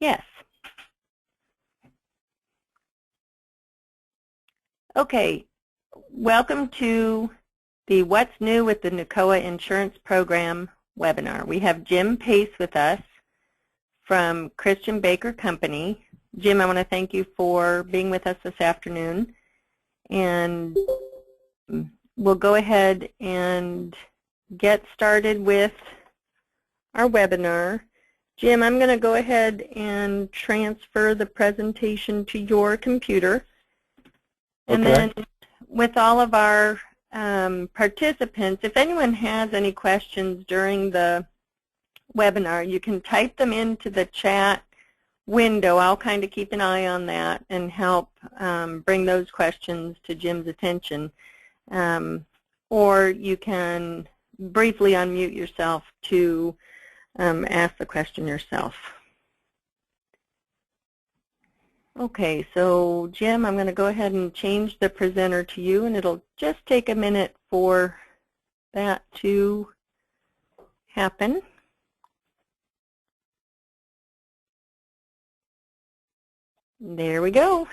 Yes. Okay, welcome to the What's New with the NWCOA Insurance Program webinar. We have Jim Pace with us from Christian Baker Company. Jim, I want to thank you for being with us this afternoon. And we'll go ahead and get started with our webinar. Jim, I'm going to go ahead and transfer the presentation to your computer. And then with all of our participants, if anyone has any questions during the webinar, you can type them into the chat window. I'll kind of keep an eye on that and help bring those questions to Jim's attention. Or you can briefly unmute yourself to ask the question yourself. Okay, so Jim, I'm going to go ahead and change the presenter to you, and it'll just take a minute for that to happen. There we go.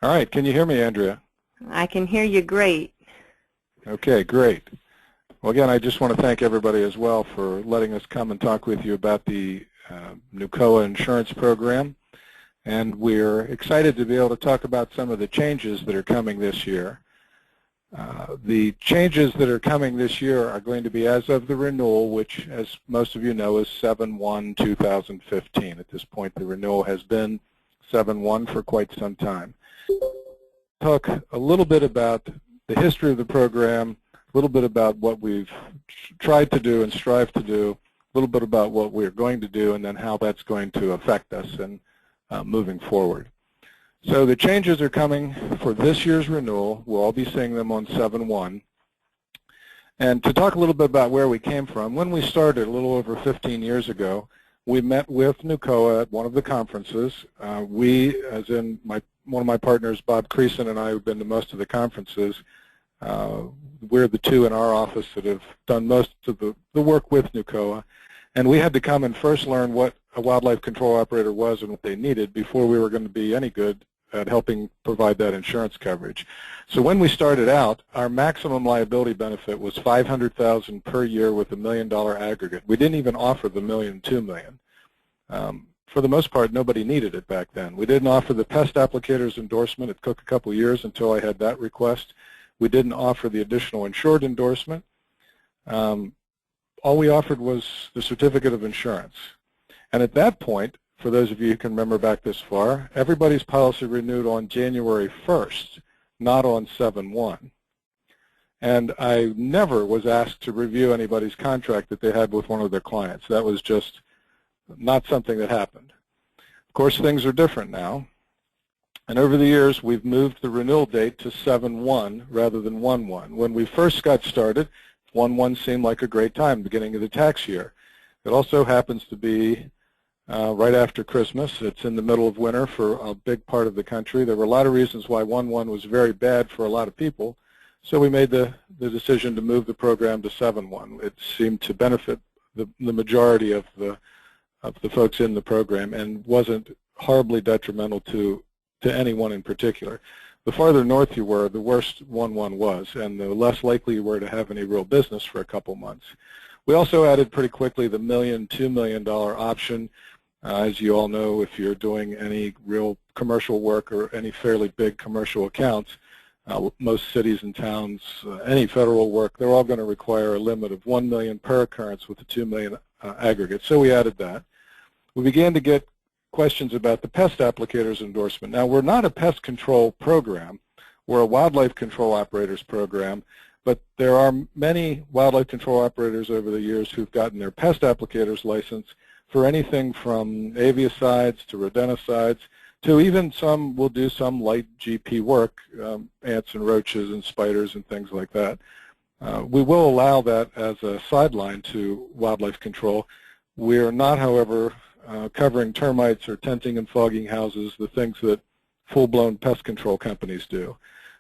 All right, can you hear me, Andrea? I can hear you great. Okay, great. Well, again, I just want to thank everybody as well for letting us come and talk with you about the NWCOA Insurance Program. And we're excited to be able to talk about some of the changes that are coming this year. The changes that are coming this year are going to be as of the renewal, which, as most of you know, is 7/1/2015. At this point, the renewal has been 7/1 for quite some time. Talk a little bit about the history of the program, a little bit about what we've tried to do and strive to do, a little bit about what we're going to do, and then how that's going to affect us and moving forward. So the changes are coming for this year's renewal. We'll all be seeing them on 7/1. And to talk a little bit about where we came from, when we started a little over 15 years ago, we met with NWCOA at one of the conferences. We, as in one of my partners, Bob Creason, and I have been to most of the conferences. We're the two in our office that have done most of the work with NWCOA. And we had to come and first learn what a wildlife control operator was and what they needed before we were going to be any good at helping provide that insurance coverage. So when we started out, our maximum liability benefit was $500,000 per year with $1 million aggregate. We didn't even offer the $1 million, $2 million. For the most part, nobody needed it back then. We didn't offer the pest applicators endorsement. It took a couple years until I had that request. We didn't offer the additional insured endorsement. All we offered was the certificate of insurance. And at that point, for those of you who can remember back this far, everybody's policy renewed on January 1st, not on 7/1. And I never was asked to review anybody's contract that they had with one of their clients. That was just not something that happened. Of course, things are different now. And over the years, we've moved the renewal date to 7/1 rather than 1/1. When we first got started, 1/1 seemed like a great time, beginning of the tax year. It also happens to be right after Christmas. It's in the middle of winter for a big part of the country. There were a lot of reasons why 1/1 was very bad for a lot of people, so we made the decision to move the program to 7/1. It seemed to benefit the majority of the folks in the program and wasn't horribly detrimental to anyone in particular. The farther north you were, the worse 1/1 was, and the less likely you were to have any real business for a couple months. We also added pretty quickly the $1 million, $2 million option. As you all know, if you're doing any real commercial work or any fairly big commercial accounts, most cities and towns, any federal work, they're all going to require a limit of $1 million per occurrence with a $2 million aggregate. So we added that. We began to get questions about the pest applicators endorsement. Now, we're not a pest control program. We're a wildlife control operators program, but there are many wildlife control operators over the years who've gotten their pest applicators license for anything from aviicides to rodenticides to even some will do some light GP work, ants and roaches and spiders and things like that. We will allow that as a sideline to wildlife control. We are not, however, covering termites or tenting and fogging houses, the things that full-blown pest control companies do.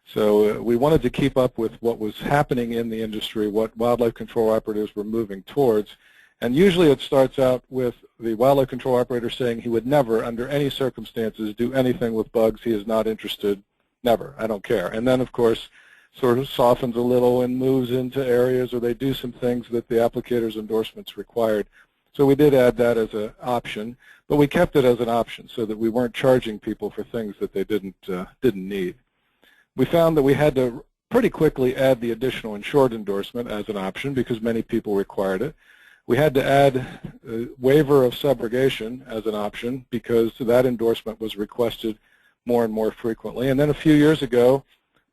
So we wanted to keep up with what was happening in the industry, what wildlife control operatives were moving towards. And usually it starts out with the wildlife control operator saying he would never, under any circumstances, do anything with bugs. He is not interested. Never. I don't care. And then, of course, sort of softens a little and moves into areas, or they do some things that the applicator's endorsements required. So we did add that as an option, but we kept it as an option so that we weren't charging people for things that they didn't need. We found that we had to pretty quickly add the additional insured endorsement as an option because many people required it. We had to add a waiver of subrogation as an option because that endorsement was requested more and more frequently. And then a few years ago,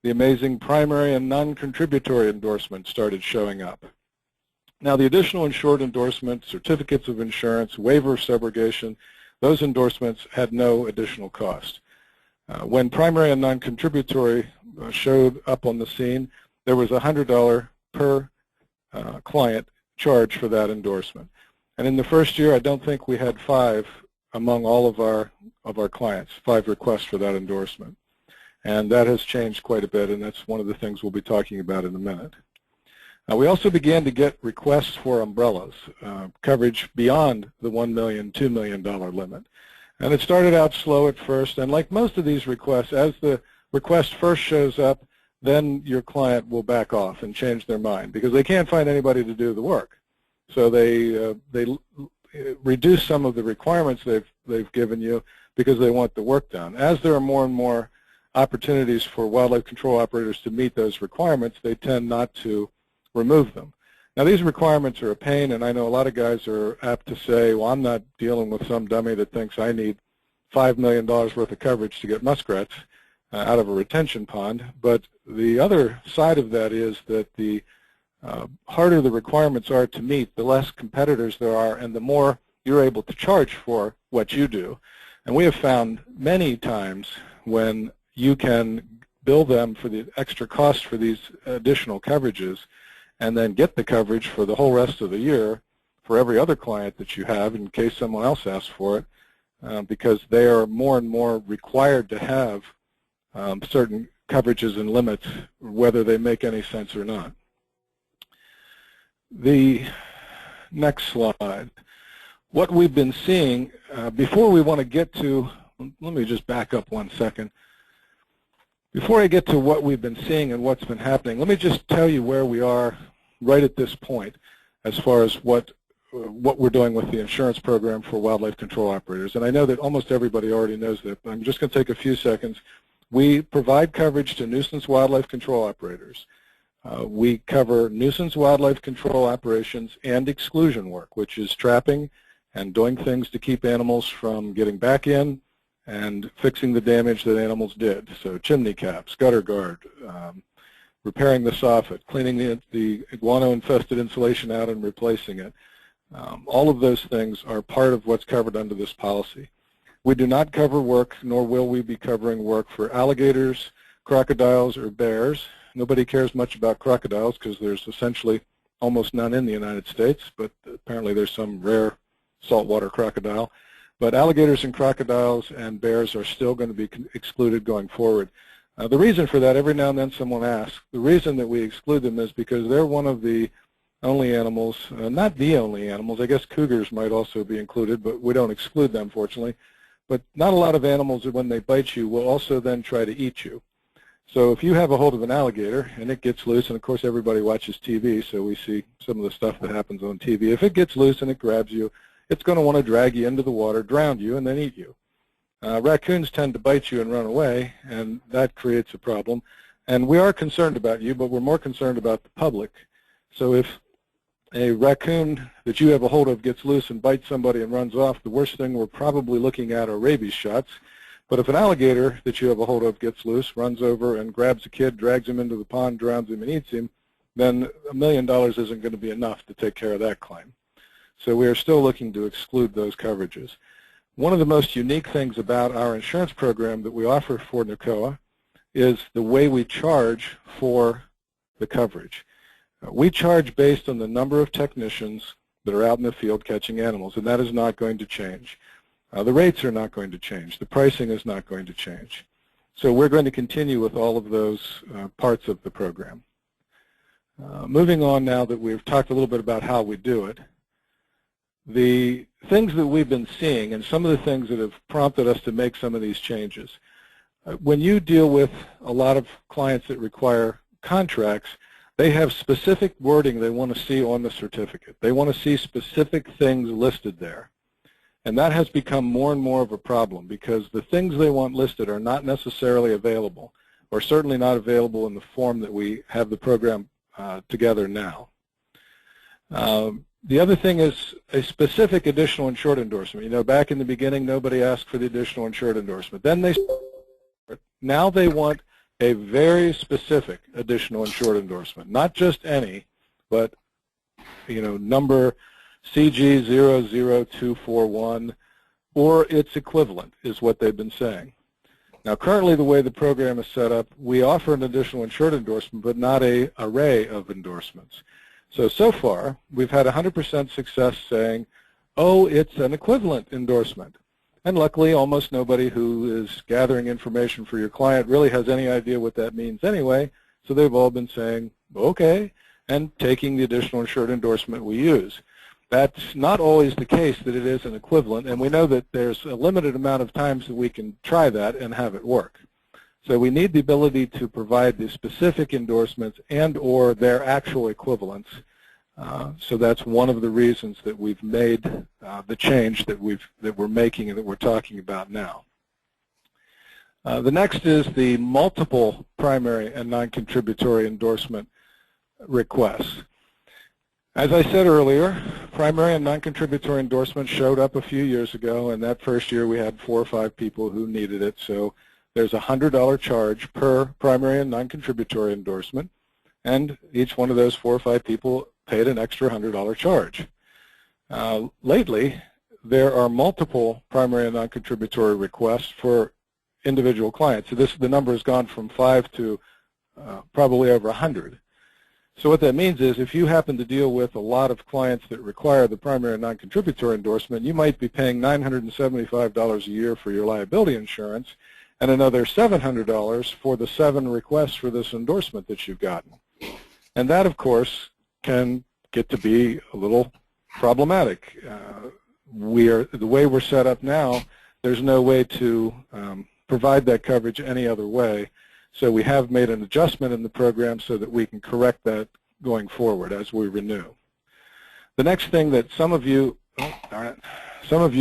the amazing primary and non-contributory endorsement started showing up. Now, the additional insured endorsement, certificates of insurance, waiver of subrogation, those endorsements had no additional cost. When primary and non-contributory showed up on the scene, there was a $100 per client charge for that endorsement. And in the first year, I don't think we had 5 among all of our clients, 5 requests for that endorsement. And that has changed quite a bit, and that's one of the things we'll be talking about in a minute. We also began to get requests for umbrellas, coverage beyond the $1 million, $2 million limit. And it started out slow at first, and like most of these requests, as the request first shows up, then your client will back off and change their mind because they can't find anybody to do the work. So they reduce some of the requirements they've given you because they want the work done. As there are more and more opportunities for wildlife control operators to meet those requirements, they tend not to remove them. Now, these requirements are a pain, and I know a lot of guys are apt to say, well, I'm not dealing with some dummy that thinks I need $5 million worth of coverage to get muskrats out of a retention pond. But the other side of that is that the harder the requirements are to meet, the less competitors there are, and the more you're able to charge for what you do. And we have found many times when you can bill them for the extra cost for these additional coverages and then get the coverage for the whole rest of the year for every other client that you have in case someone else asks for it, because they are more and more required to have certain coverages and limits, whether they make any sense or not. The next slide. What we've been seeing, before we want to get to, let me just back up one second. Before I get to what we've been seeing and what's been happening, let me just tell you where we are right at this point as far as what we're doing with the insurance program for wildlife control operators. And I know that almost everybody already knows that, but I'm just going to take a few seconds. We provide coverage to nuisance wildlife control operators. We cover nuisance wildlife control operations and exclusion work, which is trapping and doing things to keep animals from getting back in and fixing the damage that animals did. So chimney caps, gutter guard, repairing the soffit, cleaning the iguana-infested insulation out and replacing it. All of those things are part of what's covered under this policy. We do not cover work, nor will we be covering work for alligators, crocodiles, or bears. Nobody cares much about crocodiles because there's essentially almost none in the United States, but apparently there's some rare saltwater crocodile. But alligators and crocodiles and bears are still going to be excluded going forward. The reason for that, every now and then someone asks, the reason that we exclude them is because they're one of the only animals, not the only animals, I guess cougars might also be included, but we don't exclude them, fortunately. But not a lot of animals, when they bite you, will also then try to eat you. So if you have a hold of an alligator and it gets loose, and of course everybody watches TV, so we see some of the stuff that happens on TV. If it gets loose and it grabs you, it's going to want to drag you into the water, drown you, and then eat you. Raccoons tend to bite you and run away, and that creates a problem. And we are concerned about you, but we're more concerned about the public. So if a raccoon that you have a hold of gets loose and bites somebody and runs off, the worst thing we're probably looking at are rabies shots. But if an alligator that you have a hold of gets loose, runs over and grabs a kid, drags him into the pond, drowns him, and eats him, then $1 million isn't going to be enough to take care of that claim. So we are still looking to exclude those coverages. One of the most unique things about our insurance program that we offer for NWCOA is the way we charge for the coverage. We charge based on the number of technicians that are out in the field catching animals, and that is not going to change. The rates are not going to change. The pricing is not going to change. So we're going to continue with all of those parts of the program. Moving on now that we've talked a little bit about how we do it, the things that we've been seeing and some of the things that have prompted us to make some of these changes. When you deal with a lot of clients that require contracts, they have specific wording they want to see on the certificate. They want to see specific things listed there. And that has become more and more of a problem because the things they want listed are not necessarily available, or certainly not available in the form that we have the program together now. The other thing is a specific additional insured endorsement. You know, back in the beginning, nobody asked for the additional insured endorsement. Then now they want a very specific additional insured endorsement, not just any, but, you know, number CG00241 or its equivalent is what they've been saying. Now, currently the way the program is set up, we offer an additional insured endorsement, but not an array of endorsements. So far, we've had 100% success saying, oh, it's an equivalent endorsement. And luckily, almost nobody who is gathering information for your client really has any idea what that means anyway, so they've all been saying, okay, and taking the additional insured endorsement we use. That's not always the case that it is an equivalent, and we know that there's a limited amount of times that we can try that and have it work. So we need the ability to provide the specific endorsements and or their actual equivalents. So that's one of the reasons that we've made the change that we're making and that we're talking about now. The next is the multiple primary and non-contributory endorsement requests. As I said earlier, primary and non-contributory endorsement showed up a few years ago, and that first year we had 4 or 5 people who needed it. So there's a $100 charge per primary and non-contributory endorsement, and each one of those 4 or 5 people paid an extra $100 charge. Lately, there are multiple primary and non-contributory requests for individual clients. So the number has gone from 5 to probably over 100. So what that means is if you happen to deal with a lot of clients that require the primary and non-contributory endorsement, you might be paying $975 a year for your liability insurance and another $700 for the 7 requests for this endorsement that you've gotten. And that, of course, can get to be a little problematic. The way we're set up now, there's no way to provide that coverage any other way. So we have made an adjustment in the program so that we can correct that going forward as we renew. The next thing that some of you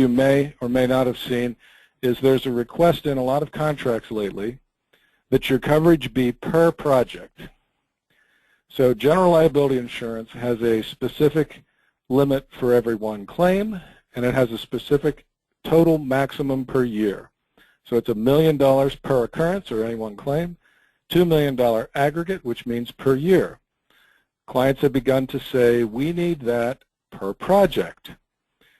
may or may not have seen is there's a request in a lot of contracts lately that your coverage be per project. So general liability insurance has a specific limit for every one claim, and it has a specific total maximum per year. So it's $1 million per occurrence or any one claim, $2 million aggregate, which means per year. Clients have begun to say, we need that per project.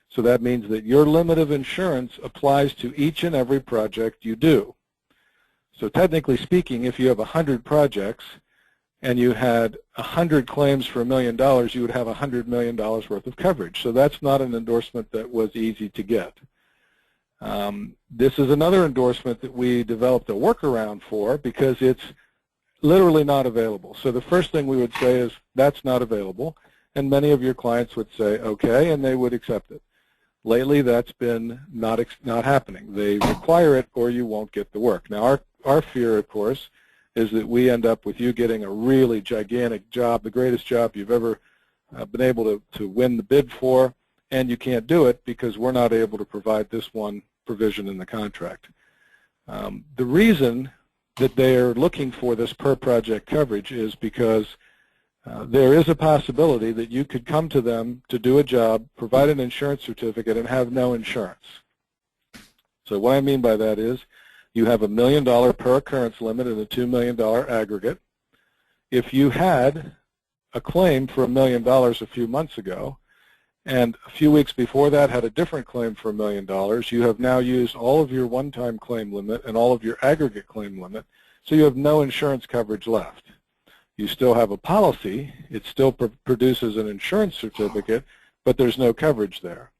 So that means that your limit of insurance applies to each and every project you do. So technically speaking, if you have 100 projects and you had 100 claims for $1 million, you would have $100 million worth of coverage. So that's not an endorsement that was easy to get. This is another endorsement that we developed a workaround for because it's literally not available. So the first thing we would say is that's not available, and many of your clients would say okay, and they would accept it. Lately, that's been not happening. They require it or you won't get the work. Now our fear, of course, is that we end up with you getting a really gigantic job, the greatest job you've ever been able to win the bid for, and you can't do it because we're not able to provide this one provision in the contract. The reason that they are looking for this per project coverage is because there is a possibility that you could come to them to do a job, provide an insurance certificate, and have no insurance. So what I mean by that is you have $1 million per occurrence limit and a $2 million aggregate. If you had a claim for $1 million a few months ago, and a few weeks before that had a different claim for $1 million, you have now used all of your one-time claim limit and all of your aggregate claim limit, so you have no insurance coverage left. You still have a policy. It still produces an insurance certificate, but there's no coverage there.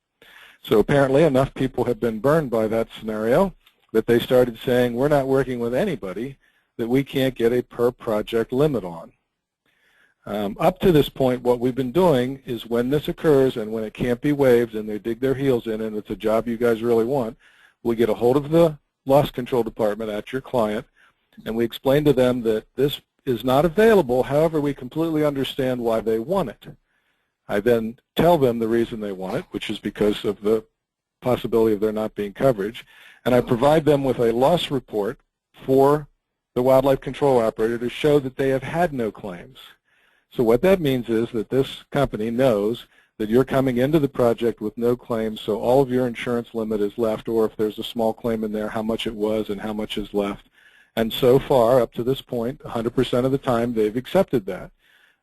So apparently enough people have been burned by that scenario that they started saying, we're not working with anybody that we can't get a per project limit on. Up to this point, what we've been doing is when this occurs and when it can't be waived and they dig their heels in and it's a job you guys really want, we get a hold of the loss control department at your client and we explain to them that this is not available. However, we completely understand why they want it. I then tell them the reason they want it, which is because of the possibility of there not being coverage, and I provide them with a loss report for the wildlife control operator to show that they have had no claims. So what that means is that this company knows that you're coming into the project with no claims, so all of your insurance limit is left, or if there's a small claim in there, how much it was and how much is left. And so far, up to this point, 100% of the time, they've accepted that.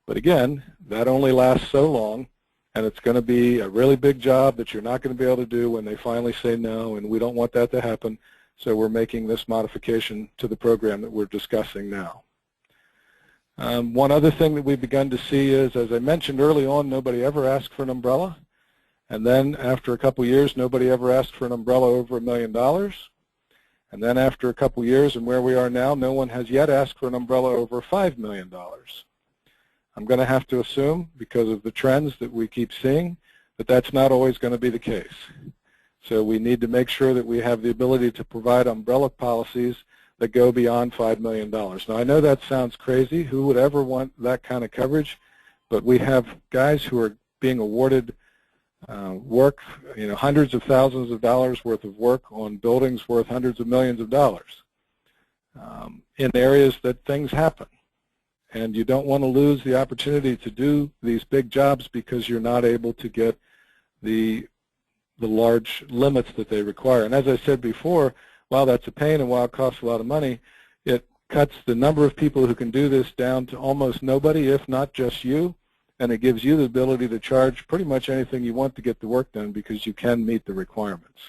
But again, that only lasts so long, and it's going to be a really big job that you're not going to be able to do when they finally say no, and we don't want that to happen, so we're making this modification to the program that we're discussing now. One other thing that we've begun to see is, as I mentioned early on, nobody ever asked for an umbrella, and then after a couple years, nobody ever asked for an umbrella over $1 million. And then after a couple years and where we are now, no one has yet asked for an umbrella over $5 million. I'm going to have to assume, because of the trends that we keep seeing, that that's not always going to be the case. So we need to make sure that we have the ability to provide umbrella policies that go beyond $5 million. Now, I know that sounds crazy. Who would ever want that kind of coverage? But we have guys who are being awarded work, hundreds of thousands of dollars worth of work on buildings worth hundreds of millions of dollars in areas that things happen. And you don't want to lose the opportunity to do these big jobs because you're not able to get the large limits that they require. And as I said before, while that's a pain and while it costs a lot of money, it cuts the number of people who can do this down to almost nobody, if not just you, and it gives you the ability to charge pretty much anything you want to get the work done because you can meet the requirements.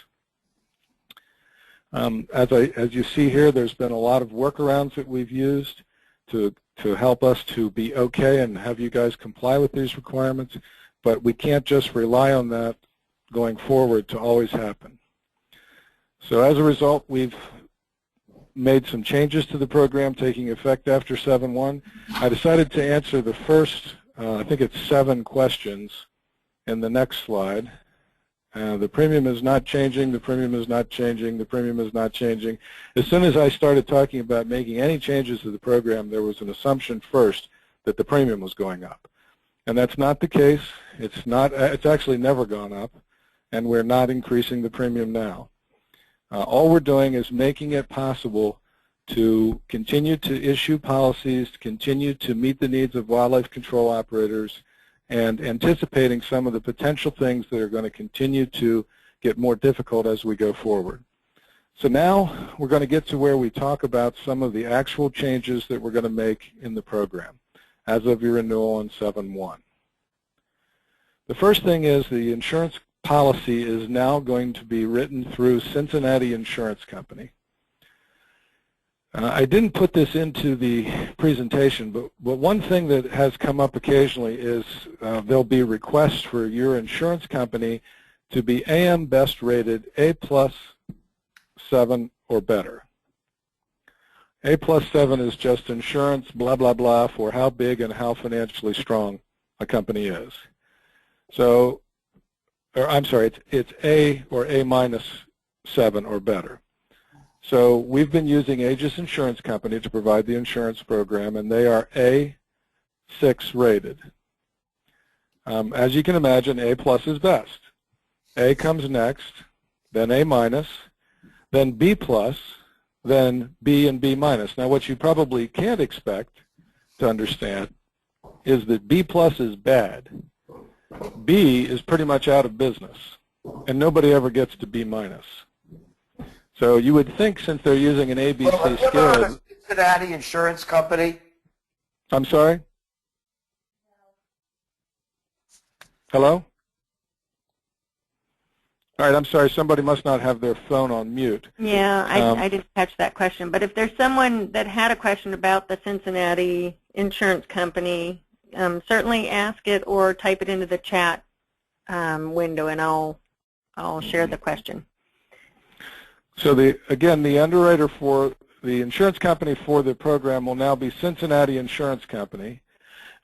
As you see here, there's been a lot of workarounds that we've used to help us to be okay and have you guys comply with these requirements, but we can't just rely on that going forward to always happen. So as a result, we've made some changes to the program taking effect after 7/1. I decided to answer the first, I think it's 7 questions in the next slide. The premium is not changing, the premium is not changing, the premium is not changing. As soon as I started talking about making any changes to the program, there was an assumption first that the premium was going up. And that's not the case. It's actually never gone up, and we're not increasing the premium now. All we're doing is making it possible to continue to issue policies, to continue to meet the needs of wildlife control operators, and anticipating some of the potential things that are going to continue to get more difficult as we go forward. So now we're going to get to where we talk about some of the actual changes that we're going to make in the program as of your renewal on 7/1. The first thing is the insurance policy is now going to be written through Cincinnati Insurance Company. I didn't put this into the presentation, but one thing that has come up occasionally is there'll be requests for your insurance company to be AM Best rated A+ 7 or better. A+ 7 is just insurance blah blah blah for how big and how financially strong a company is. So, or I'm sorry, it's A or A- 7 or better. So we've been using Aegis Insurance Company to provide the insurance program, and they are A6 rated. As you can imagine, A+ is best. A comes next, then A-, then B+, then B and B-. Now what you probably can't expect to understand is that B+ is bad. B is pretty much out of business, and nobody ever gets to B-. So you would think, since they're using an ABC scale. Cincinnati Insurance Company. I'm sorry? Hello? All right, I'm sorry. Somebody must not have their phone on mute. Yeah, I didn't catch that question. But if there's someone that had a question about the Cincinnati Insurance Company, certainly ask it or type it into the chat window, and I'll share the question. So again, the underwriter for the insurance company for the program will now be Cincinnati Insurance Company.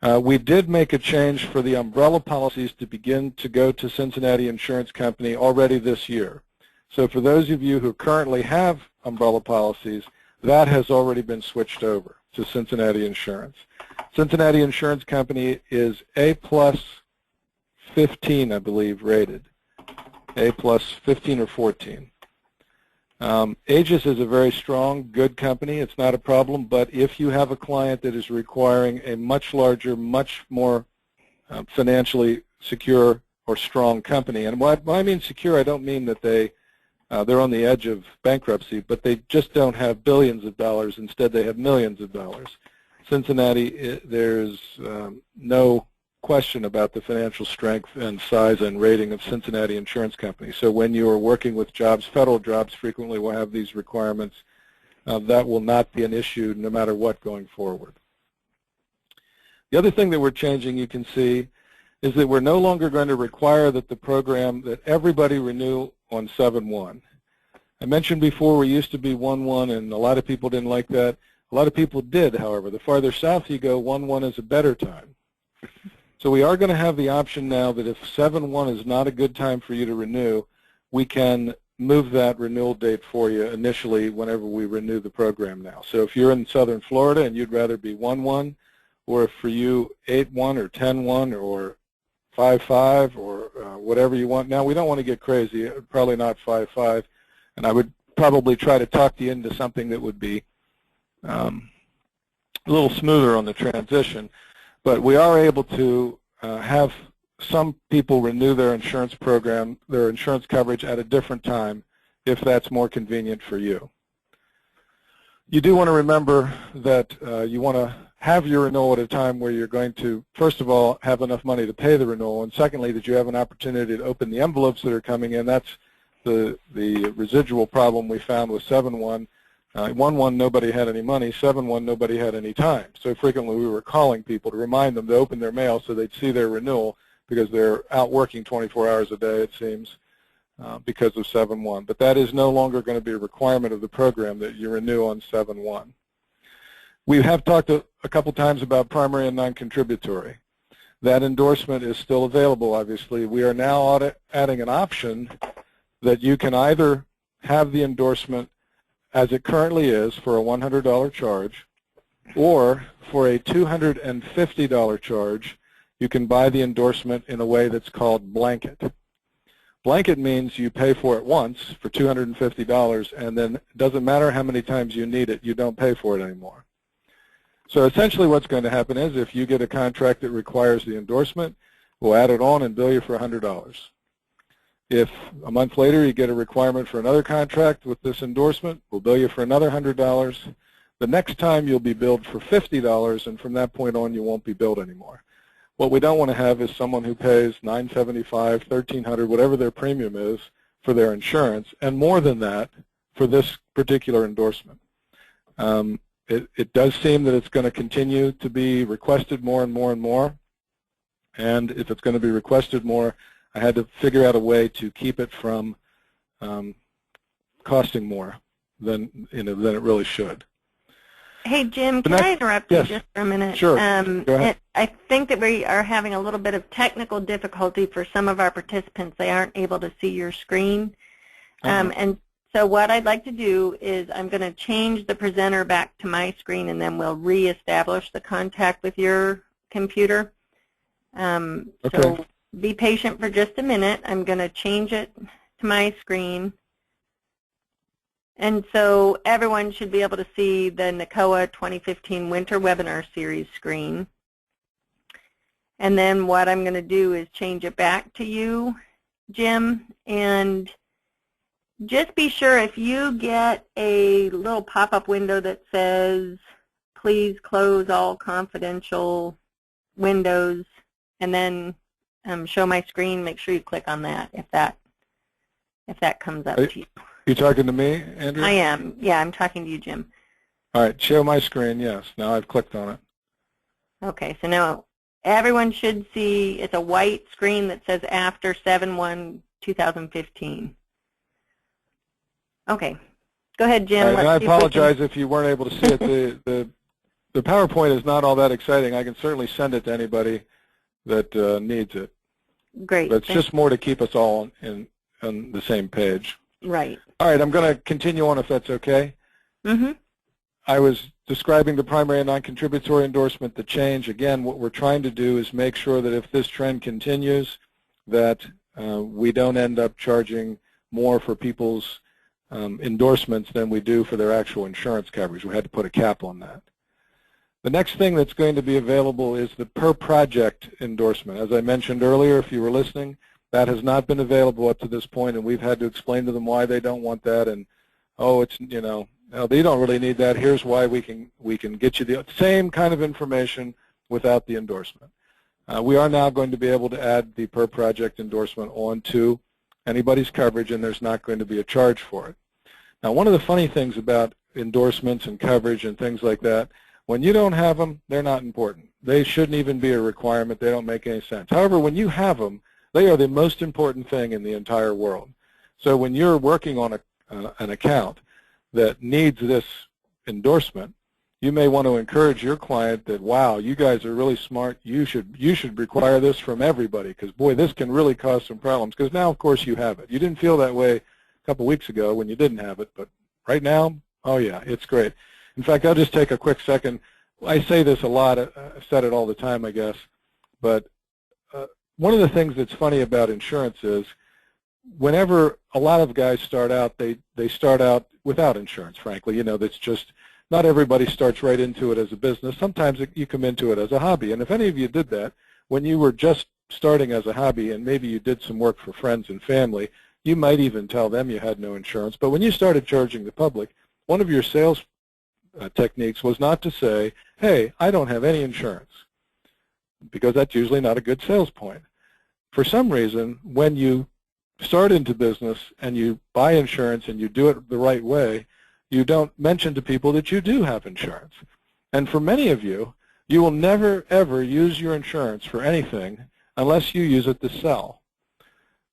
We did make a change for the umbrella policies to begin to go to Cincinnati Insurance Company already this year. So for those of you who currently have umbrella policies, that has already been switched over to Cincinnati Insurance. Cincinnati Insurance Company is A+ 15, I believe, rated. A+ 15 or 14. Aegis is a very strong, good company. It's not a problem, but if you have a client that is requiring a much larger, much more financially secure or strong company, and when I mean secure, I don't mean that they're on the edge of bankruptcy, but they just don't have billions of dollars. Instead, they have millions of dollars. Cincinnati, there's no question about the financial strength and size and rating of Cincinnati Insurance Company. So when you are working with jobs, federal jobs frequently will have these requirements. That will not be an issue no matter what going forward. The other thing that we're changing, you can see, is that we're no longer going to require that the program, that everybody renew on 7/1. I mentioned before we used to be 1/1, and a lot of people didn't like that. A lot of people did, however. The farther south you go, 1/1 is a better time. So we are going to have the option now that if 7/1 is not a good time for you to renew, we can move that renewal date for you initially whenever we renew the program now. So if you're in southern Florida and you'd rather be 1/1, or if for you 8/1 or 10/1 or 5/5 or whatever you want. Now, we don't want to get crazy, probably not 5/5, and I would probably try to talk you into something that would be a little smoother on the transition. But we are able to have some people renew their insurance program, their insurance coverage at a different time if that's more convenient for you. You do want to remember that you want to have your renewal at a time where you're going to, first of all, have enough money to pay the renewal, and secondly, that you have an opportunity to open the envelopes that are coming in. That's the residual problem we found with 7/1. 1/1, nobody had any money. 7/1, nobody had any time. So frequently we were calling people to remind them to open their mail so they'd see their renewal because they're out working 24 hours a day, it seems, because of 7/1. But that is no longer going to be a requirement of the program that you renew on 7/1. We have talked a couple times about primary and non-contributory. That endorsement is still available, obviously. We are now adding an option that you can either have the endorsement as it currently is for a $100 charge, or for a $250 charge, you can buy the endorsement in a way that's called blanket. Blanket means you pay for it once for $250, and then it doesn't matter how many times you need it, you don't pay for it anymore. So essentially what's going to happen is if you get a contract that requires the endorsement, we'll add it on and bill you for $100. If a month later you get a requirement for another contract with this endorsement, we'll bill you for another $100. The next time you'll be billed for $50, and from that point on you won't be billed anymore. What we don't want to have is someone who pays $975, $1,300, whatever their premium is for their insurance, and more than that for this particular endorsement. It does seem that it's going to continue to be requested more and more and more, and if it's going to be requested more, I had to figure out a way to keep it from costing more than it really should. Hey, Jim, can I interrupt you just for a minute? Sure. Go ahead. I think that we are having a little bit of technical difficulty for some of our participants. They aren't able to see your screen. And so what I'd like to do is I'm going to change the presenter back to my screen, and then we'll reestablish the contact with your computer. Okay. So be patient for just a minute. I'm going to change it to my screen. And so everyone should be able to see the NWCOA 2015 Winter Webinar Series screen. And then what I'm going to do is change it back to you, Jim. And just be sure if you get a little pop-up window that says, please close all confidential windows, and then show my screen, make sure you click on that if that comes up to you. You talking to me, Andrew? I am. Yeah, I'm talking to you, Jim. All right, show my screen, yes. Now I've clicked on it. Okay, so now everyone should see it's a white screen that says after 7/1/2015. Okay, go ahead, Jim. All right, and I apologize if you weren't able to see it. the PowerPoint is not all that exciting. I can certainly send it to anybody that needs it. Great. But it's just more to keep us all on the same page. Right. All right, I'm going to continue on if that's okay. Mm-hmm. I was describing the primary and non-contributory endorsement, the change. Again, what we're trying to do is make sure that if this trend continues, that we don't end up charging more for people's endorsements than we do for their actual insurance coverage. We had to put a cap on that. The next thing that's going to be available is the per project endorsement. As I mentioned earlier, if you were listening, that has not been available up to this point, and we've had to explain to them why they don't want that, and oh, it's, you know, no, they don't really need that. Here's why we can get you the same kind of information without the endorsement. We are now going to be able to add the per project endorsement onto anybody's coverage, and there's not going to be a charge for it. Now, one of the funny things about endorsements and coverage and things like that, when you don't have them, they're not important. They shouldn't even be a requirement. They don't make any sense. However, when you have them, they are the most important thing in the entire world. So when you're working on an account that needs this endorsement, you may want to encourage your client that, wow, you guys are really smart. You should require this from everybody, because, boy, this can really cause some problems, because now, of course, you have it. You didn't feel that way a couple weeks ago when you didn't have it, but right now, oh, yeah, it's great. In fact, I'll just take a quick second. I say this a lot. I've said it all the time, I guess, but one of the things that's funny about insurance is whenever a lot of guys start out, they start out without insurance, frankly. You know, that's just, not everybody starts right into it as a business. Sometimes you come into it as a hobby. And if any of you did that, when you were just starting as a hobby and maybe you did some work for friends and family, you might even tell them you had no insurance. But when you started charging the public, one of your sales techniques was not to say, hey, I don't have any insurance, because that's usually not a good sales point. For some reason, when you start into business and you buy insurance and you do it the right way, you don't mention to people that you do have insurance. And for many of you, you will never, ever use your insurance for anything unless you use it to sell.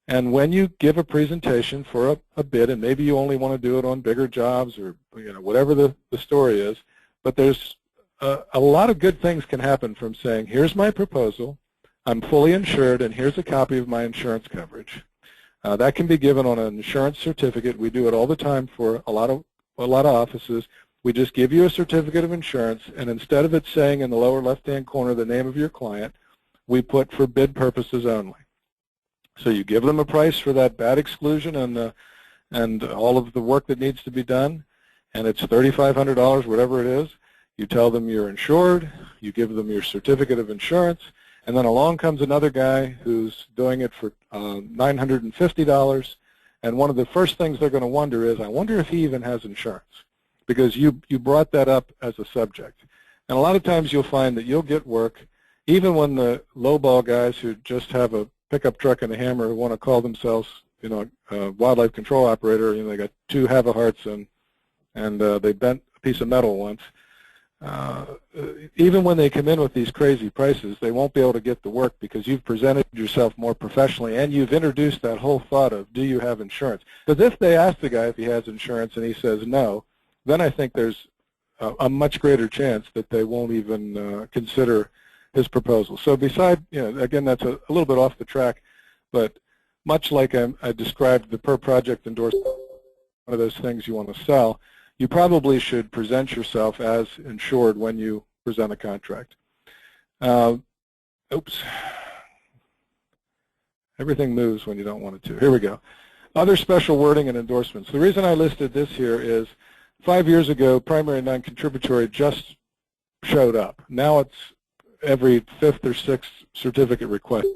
And when you give a presentation for a bid, and maybe you only want to do it on bigger jobs or, you know, whatever the story is, but there's a lot of good things can happen from saying, here's my proposal, I'm fully insured, and here's a copy of my insurance coverage. That can be given on an insurance certificate. We do it all the time for a lot of offices. We just give you a certificate of insurance, and instead of it saying in the lower left-hand corner the name of your client, we put for bid purposes only. So you give them a price for that bad exclusion and all of the work that needs to be done, and it's $3,500, whatever it is. You tell them you're insured, you give them your certificate of insurance, and then along comes another guy who's doing it for $950, and one of the first things they're going to wonder is, I wonder if he even has insurance, because you brought that up as a subject. And a lot of times you'll find that you'll get work, even when the lowball guys who just have a pickup truck and a hammer who want to call themselves, you know, a wildlife control operator. You know, they got 2 have-a-hearts and they bent a piece of metal once. Even when they come in with these crazy prices, they won't be able to get the work because you've presented yourself more professionally and you've introduced that whole thought of, do you have insurance? Because if they ask the guy if he has insurance and he says no, then I think there's a much greater chance that they won't even consider his proposal. So beside, you know, again, that's a little bit off the track, but much like I described the per project endorsement, one of those things you want to sell, you probably should present yourself as insured when you present a contract. Oops. Everything moves when you don't want it to. Here we go. Other special wording and endorsements. The reason I listed this here is 5 years ago, primary non-contributory just showed up. Now it's every 5th or 6th certificate request.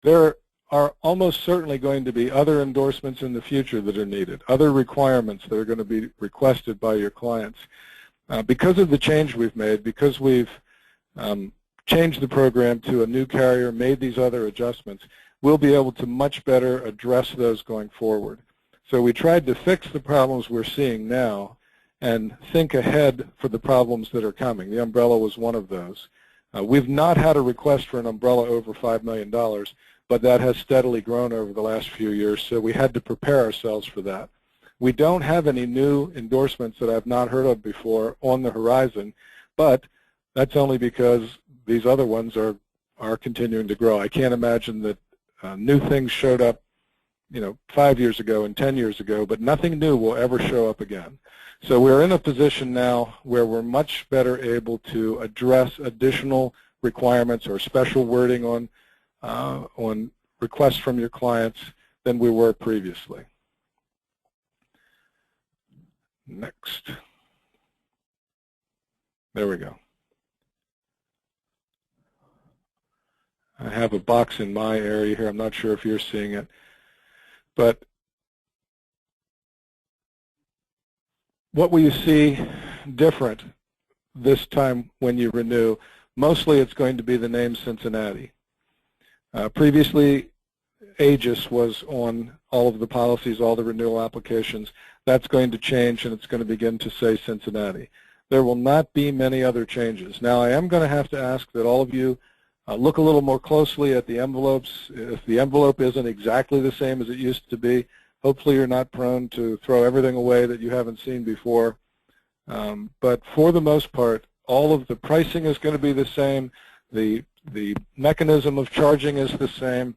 There are almost certainly going to be other endorsements in the future that are needed, other requirements that are going to be requested by your clients. Because of the change we've made, because we've changed the program to a new carrier, made these other adjustments, we'll be able to much better address those going forward. So we tried to fix the problems we're seeing now and think ahead for the problems that are coming. The umbrella was one of those. We've not had a request for an umbrella over $5 million, but that has steadily grown over the last few years, so we had to prepare ourselves for that. We don't have any new endorsements that I've not heard of before on the horizon, but that's only because these other ones are continuing to grow. I can't imagine that new things showed up 5 years ago and 10 years ago, but nothing new will ever show up again. So we're in a position now where we're much better able to address additional requirements or special wording on requests from your clients than we were previously. Next. There we go. I have a box in my area here. I'm not sure if you're seeing it. But what will you see different this time when you renew? Mostly it's going to be the name Cincinnati. Previously, Aegis was on all of the policies, all the renewal applications. That's going to change, and it's going to begin to say Cincinnati. There will not be many other changes. Now, I am going to have to ask that all of you look a little more closely at the envelopes. If the envelope isn't exactly the same as it used to be, hopefully you're not prone to throw everything away that you haven't seen before. But for the most part, all of the pricing is going to be the same. The mechanism of charging is the same.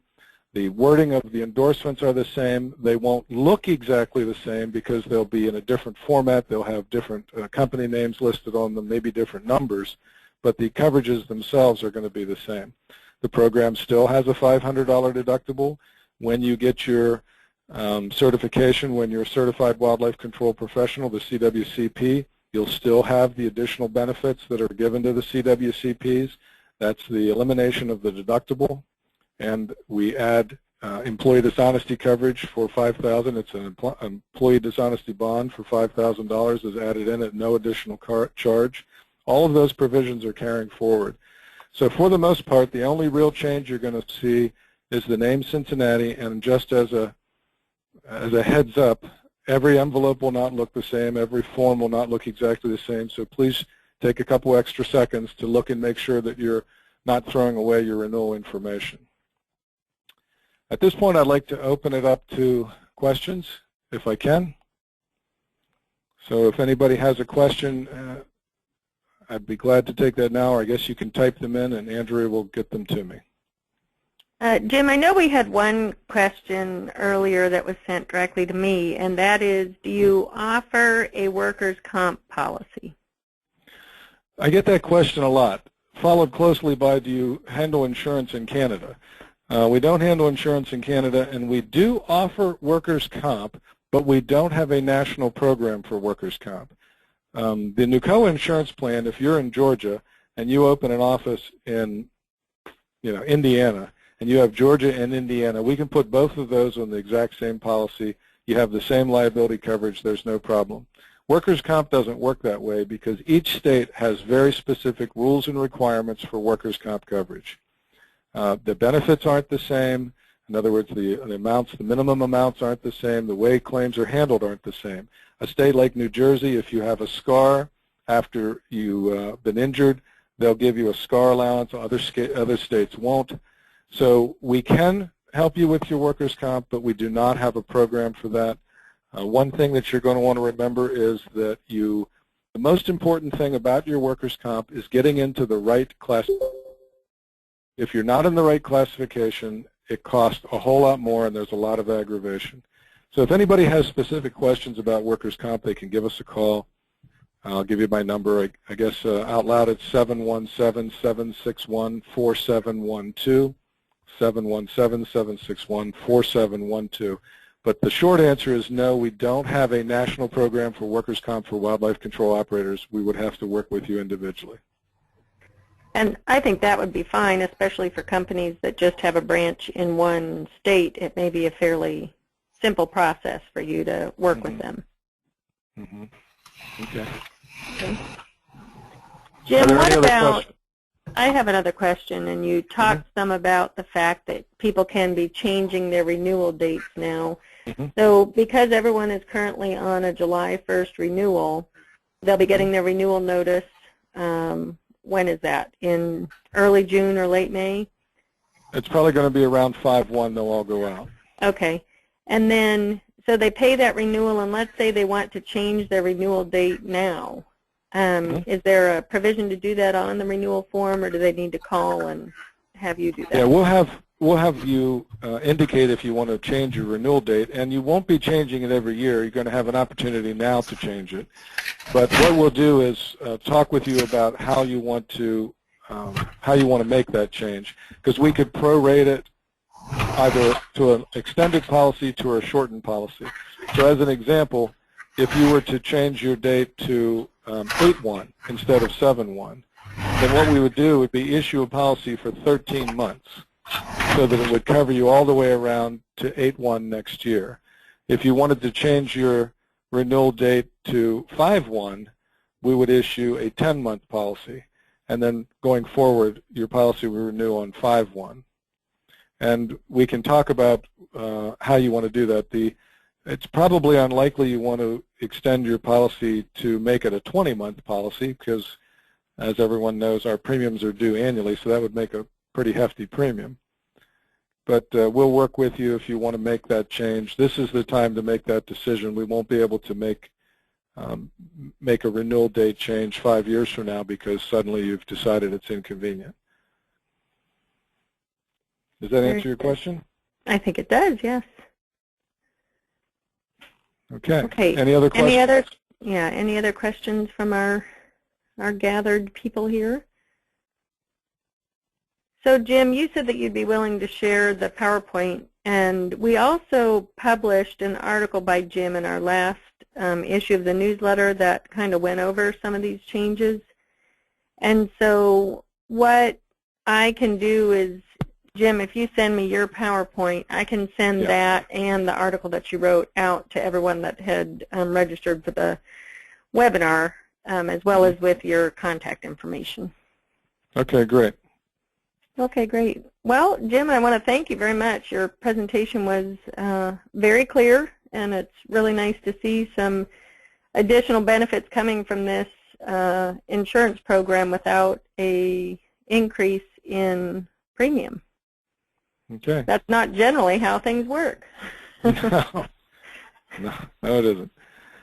The wording of the endorsements are the same. They won't look exactly the same because they'll be in a different format. They'll have different company names listed on them, maybe different numbers, but the coverages themselves are going to be the same. The program still has a $500 deductible. When you get your certification, when you're a certified wildlife control professional, the CWCP, you'll still have the additional benefits that are given to the CWCPs. That's the elimination of the deductible, and we add employee dishonesty coverage for $5,000. It's an employee dishonesty bond for $5,000 is added in at no additional charge. All of those provisions are carrying forward. So for the most part, the only real change you're going to see is the name Cincinnati, and just as a heads up, every envelope will not look the same. Every form will not look exactly the same. So please take a couple extra seconds to look and make sure that you're not throwing away your renewal information. At this point, I'd like to open it up to questions, if I can. So if anybody has a question, I'd be glad to take that now, or I guess you can type them in and Andrea will get them to me. Jim, I know we had one question earlier that was sent directly to me, and that is, do you offer a workers' comp policy? I get that question a lot, followed closely by, do you handle insurance in Canada? We don't handle insurance in Canada, and we do offer workers' comp, but we don't have a national program for workers' comp. The NWCOA Insurance Plan, if you're in Georgia and you open an office in Indiana, and you have Georgia and Indiana, we can put both of those on the exact same policy. You have the same liability coverage. There's no problem. Workers' comp doesn't work that way because each state has very specific rules and requirements for workers' comp coverage. The benefits aren't the same. In other words, the minimum amounts aren't the same. The way claims are handled aren't the same. A state like New Jersey, if you have a scar after you've been injured, they'll give you a scar allowance. Other states won't. So we can help you with your workers' comp, but we do not have a program for that. One thing that you're going to want to remember is that the most important thing about your workers' comp is getting into the right class. If you're not in the right classification, it costs a whole lot more and there's a lot of aggravation. So if anybody has specific questions about workers' comp, they can give us a call. I'll give you my number. I guess out loud it's 717-761-4712, 717-761-4712. But the short answer is no, we don't have a national program for workers' comp for wildlife control operators. We would have to work with you individually. And I think that would be fine, especially for companies that just have a branch in one state. It may be a fairly simple process for you to work with them. Okay. Jim, what about, I have another question, and you talked some about the fact that people can be changing their renewal dates now. So because everyone is currently on a July 1st renewal, they'll be getting their renewal notice. When is that? In early June or late May? It's probably going to be around 5/1 they'll all go out. Okay. And then, so they pay that renewal, and let's say they want to change their renewal date now. Is there a provision to do that on the renewal form, or do they need to call and have you do that? Yeah, we'll have you indicate if you want to change your renewal date, and you won't be changing it every year. You're going to have an opportunity now to change it. But what we'll do is talk with you about how you want to make that change, because we could prorate it either to an extended policy to a shortened policy. So as an example, if you were to change your date to 8/1 instead of 7/1, then what we would do would be issue a policy for 13 months so that it would cover you all the way around to 8/1 next year. If you wanted to change your renewal date to 5/1, we would issue a 10-month policy, and then going forward, your policy will renew on 5/1. And we can talk about how you want to do that. It's probably unlikely you want to extend your policy to make it a 20-month policy because, as everyone knows, our premiums are due annually, so that would make a pretty hefty premium. But we'll work with you if you want to make that change. This is the time to make that decision. We won't be able to make a renewal date change 5 years from now because suddenly you've decided it's inconvenient. Does that answer your question? I think it does, yes. Okay. Any other questions? Any other questions from our gathered people here? So Jim, you said that you'd be willing to share the PowerPoint, and we also published an article by Jim in our last issue of the newsletter that kind of went over some of these changes. And so what I can do is, Jim, if you send me your PowerPoint, I can send that and the article that you wrote out to everyone that had registered for the webinar, as well as with your contact information. Okay, great. Okay, great. Well, Jim, I want to thank you very much. Your presentation was very clear, and it's really nice to see some additional benefits coming from this insurance program without an increase in premium. Okay. That's not generally how things work. No, it isn't.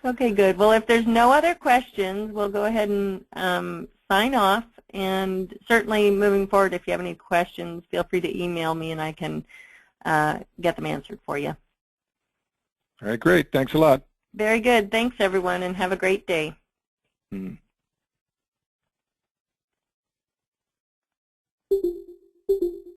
Okay, good. Well, if there's no other questions, we'll go ahead and sign off. And certainly moving forward, if you have any questions, feel free to email me and I can get them answered for you. All right, great. Thanks a lot. Very good. Thanks, everyone, and have a great day. Mm.